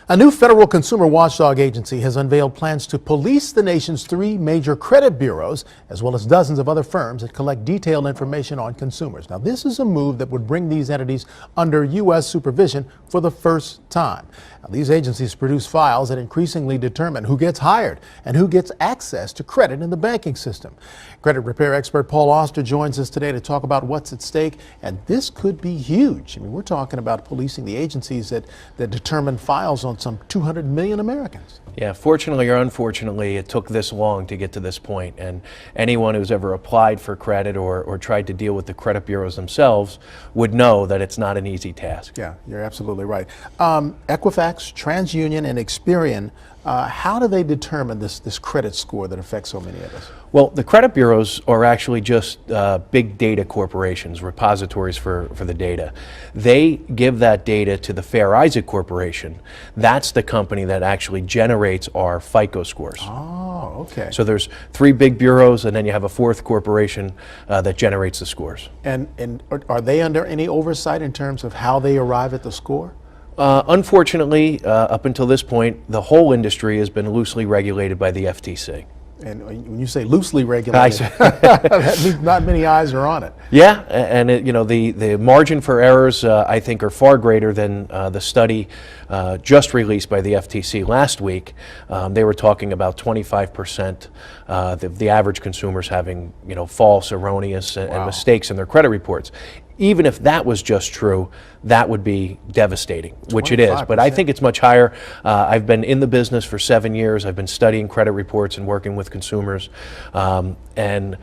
A new federal consumer watchdog agency has unveiled plans to police the nation's three major credit bureaus, as well as dozens of other firms that collect detailed information on consumers. Now, this is a move that would bring these entities under U.S. supervision for the first time. Now, these agencies produce files that increasingly determine who gets hired and who gets access to credit in the banking system. Credit repair expert Paul Auster joins us today to talk about what's at stake, and this could be huge. I mean, we're talking about policing the agencies that determine files on some 200 million Americans. Yeah, fortunately or unfortunately, it took this long to get to this point, and anyone who's ever applied for credit or tried to deal with the credit bureaus themselves would know that it's not an easy task. Yeah, you're absolutely right. Equifax, TransUnion, and Experian, how do they determine this credit score that affects so many of us? Well, the credit bureaus are actually just big data corporations, repositories for the data. They give that data to the Fair Isaac Corporation. That's the company that actually generates our FICO scores. Oh, okay. So there's three big bureaus, and then you have a fourth corporation that generates the scores. And are they under any oversight in terms of how they arrive at the score? Unfortunately, up until this point, the whole industry has been loosely regulated by the FTC. And when you say loosely regulated, that means not many eyes are on it. Yeah, and the margin for errors, I think, are far greater than the study just released by the FTC last week. They were talking about 25% the average consumers having false, erroneous, and mistakes in their credit reports. Even if that was just true, that would be devastating, which it is. But I think it's much higher. I've been in the business for 7 years. I've been studying credit reports and working with consumers. And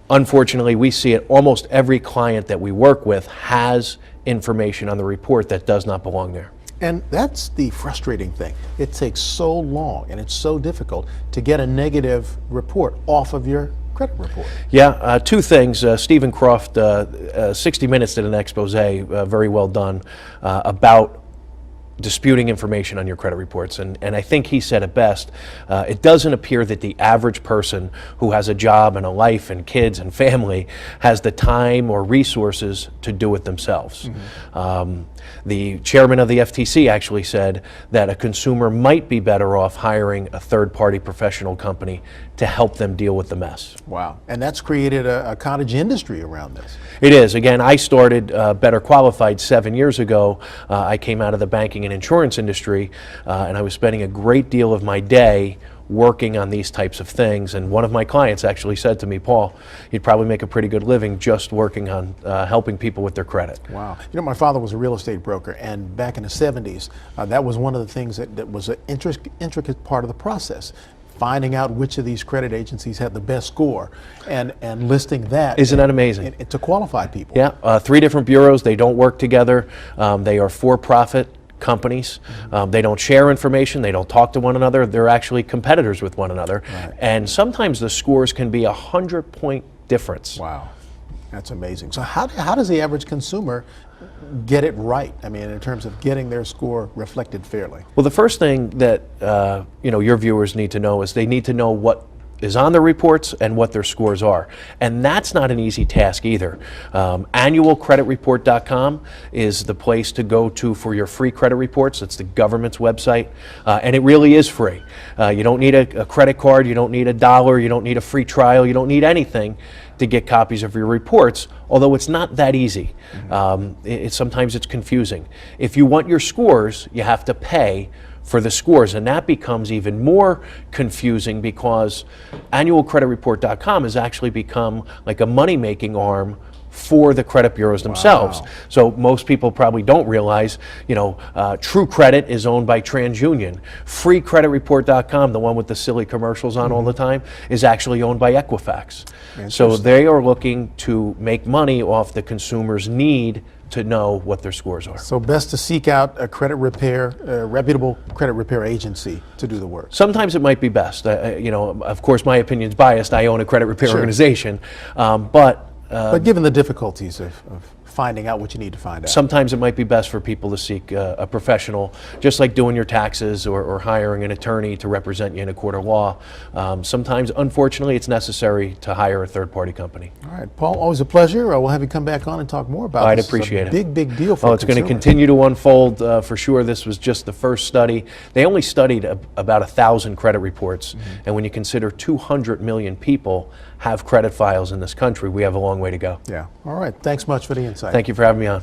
unfortunately, we see it. Almost every client that we work with has information on the report that does not belong there. And that's the frustrating thing. It takes so long and it's so difficult to get a negative report off of your credit report. Yeah, two things. Stephen Croft, 60 Minutes did an expose, very well done, about disputing information on your credit reports. And I think he said it best. It doesn't appear that the average person who has a job and a life and kids and family has the time or resources to do it themselves. Mm-hmm. The chairman of the FTC actually said that a consumer might be better off hiring a third-party professional company to help them deal with the mess. Wow. And that's created a cottage industry around this. It is. Again, I started Better Qualified 7 years ago. I came out of the banking and insurance industry, and I was spending a great deal of my day working on these types of things. And one of my clients actually said to me, Paul, you'd probably make a pretty good living just working on helping people with their credit. Wow. My father was a real estate broker, and back in the 70s, that was one of the things that was an intricate part of the process. Finding out which of these credit agencies had the best score and listing that. Isn't that amazing? To qualify people. Yeah, three different bureaus. They don't work together. They are for-profit companies. Mm-hmm. They don't share information. They don't talk to one another. They're actually competitors with one another. Right. And sometimes the scores can be 100-point difference. Wow, that's amazing. So how does the average consumer get it right? I mean, in terms of getting their score reflected fairly. Well, the first thing that your viewers need to know is they need to know what is on their reports and what their scores are. And that's not an easy task either. Annualcreditreport.com is the place to go to for your free credit reports. It's the government's website, and it really is free. You don't need a credit card, you don't need $1, you don't need a free trial, you don't need anything to get copies of your reports, although it's not that easy. Mm-hmm. Sometimes it's confusing. If you want your scores, you have to pay for the scores, and that becomes even more confusing because annualcreditreport.com has actually become like a money-making arm for the credit bureaus themselves. Wow. So most people probably don't realize, True Credit is owned by TransUnion. FreeCreditReport.com, the one with the silly commercials on all the time, is actually owned by Equifax. So they are looking to make money off the consumer's need to know what their scores are. So best to seek out a credit repair, reputable credit repair agency to do the work. Sometimes it might be best. Of course, my opinion's biased. I own a credit repair organization, but given the difficulties of finding out what you need to find out. Sometimes it might be best for people to seek a professional, just like doing your taxes or hiring an attorney to represent you in a court of law. Sometimes, unfortunately, it's necessary to hire a third-party company. All right, Paul, always a pleasure. We'll have you come back on and talk more about I'd this. appreciate It's a it. big deal for Oh, it's going to consumers. continue to unfold for sure. This was just the first study. They only studied about 1,000 credit reports, and when you consider 200 million people have credit files in this country, we have a long way to go. Yeah. All right. Thanks much for the insight. Thank you for having me on.